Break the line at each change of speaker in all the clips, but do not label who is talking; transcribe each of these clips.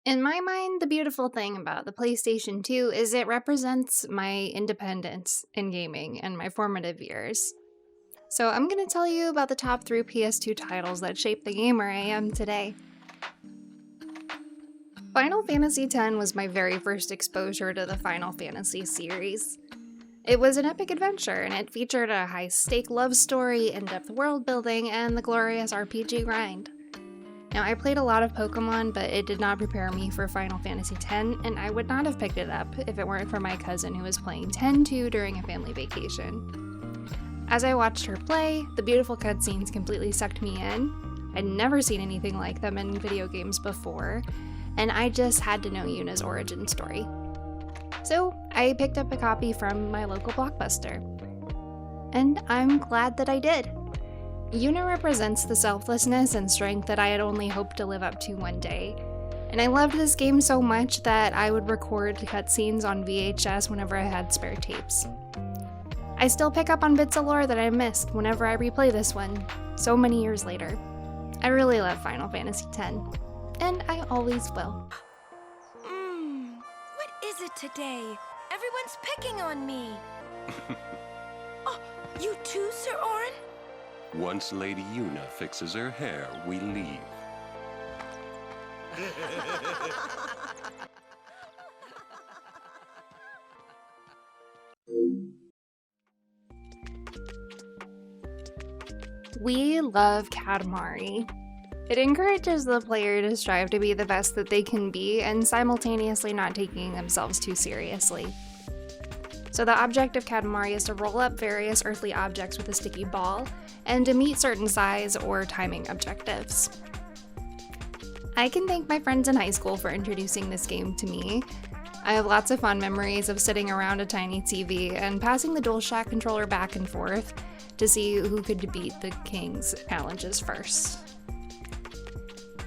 In my mind, the beautiful thing about the PlayStation 2 is it represents my independence in gaming and my formative years. So I'm going to tell you about the top 3 PS2 titles that shaped the gamer I am today. Final Fantasy X was my very first exposure to the Final Fantasy series. It was an epic adventure, and it featured a high-stake love story, in-depth world building, and the glorious RPG grind. Now, I played a lot of Pokemon, but it did not prepare me for Final Fantasy X, and I would not have picked it up if it weren't for my cousin who was playing 10-2 during a family vacation. As I watched her play, the beautiful cutscenes completely sucked me in. I'd never seen anything like them in video games before, and I just had to know Yuna's origin story. So, I picked up a copy from my local Blockbuster. And I'm glad that I did. Yuna represents the selflessness and strength that I had only hoped to live up to one day. And I loved this game so much that I would record cutscenes on VHS whenever I had spare tapes. I still pick up on bits of lore that I missed whenever I replay this one, so many years later. I really love Final Fantasy X, and I always will.
What is it today? Everyone's picking on me. Oh, you too, Sir Auron?
Once Lady Yuna fixes her hair, we leave.
We love Katamari. It encourages the player to strive to be the best that they can be and simultaneously not taking themselves too seriously. So the object of Katamari is to roll up various earthly objects with a sticky ball and to meet certain size or timing objectives. I can thank my friends in high school for introducing this game to me. I have lots of fond memories of sitting around a tiny TV and passing the DualShock controller back and forth to see who could beat the king's challenges first.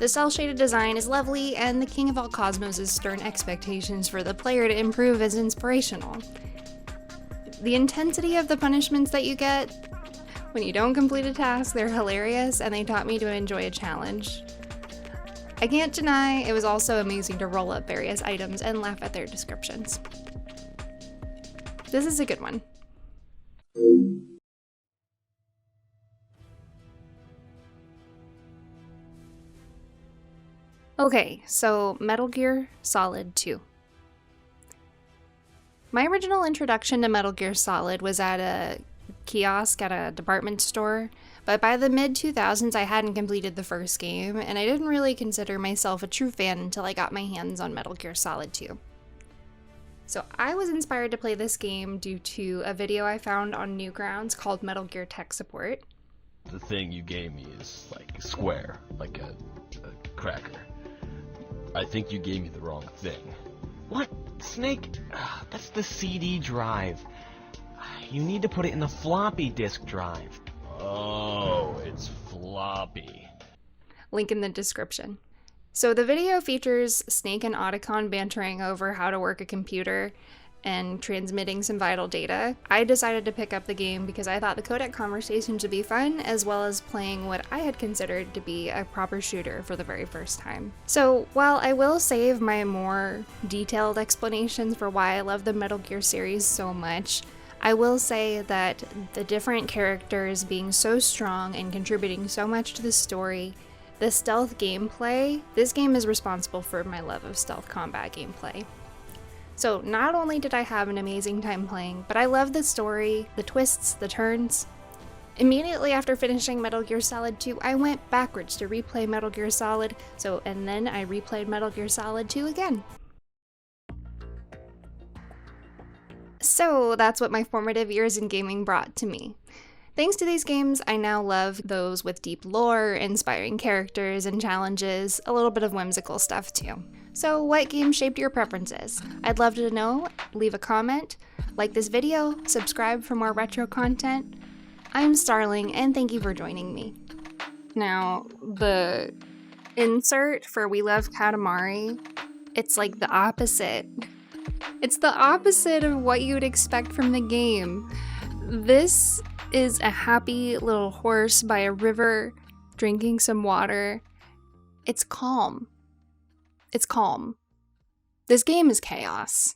The cel-shaded design is lovely, and the King of All Cosmos' stern expectations for the player to improve is inspirational. The intensity of the punishments that you get when you don't complete a task, they're hilarious, and they taught me to enjoy a challenge. I can't deny it was also amazing to roll up various items and laugh at their descriptions. This is a good one. Okay, so Metal Gear Solid 2. My original introduction to Metal Gear Solid was at a kiosk at a department store, but by the mid-2000s I hadn't completed the first game, and I didn't really consider myself a true fan until I got my hands on Metal Gear Solid 2. So I was inspired to play this game due to a video I found on Newgrounds called Metal Gear Tech Support.
The thing you gave me is like square, like a cracker. I think you gave me the wrong thing. What? Snake? That's the CD drive. You need to put it in the floppy disk drive. Oh, it's floppy.
Link in the description. So the video features Snake and Otacon bantering over how to work a computer and transmitting some vital data. I decided to pick up the game because I thought the codec conversations would be fun, as well as playing what I had considered to be a proper shooter for the very first time. So while I will save my more detailed explanations for why I love the Metal Gear series so much, I will say that the different characters being so strong and contributing so much to the story, the stealth gameplay, this game is responsible for my love of stealth combat gameplay. So not only did I have an amazing time playing, but I loved the story, the twists, the turns. Immediately after finishing Metal Gear Solid 2, I went backwards to replay Metal Gear Solid, and then I replayed Metal Gear Solid 2 again. So that's what my formative years in gaming brought to me. Thanks to these games, I now love those with deep lore, inspiring characters and challenges, a little bit of whimsical stuff too. So what game shaped your preferences? I'd love to know. Leave a comment, like this video, subscribe for more retro content. I'm Starling, and thank you for joining me. Now, the insert for We Love Katamari, it's like the opposite. It's the opposite of what you would expect from the game. This is a happy little horse by a river drinking some water. It's calm. It's calm. This game is chaos.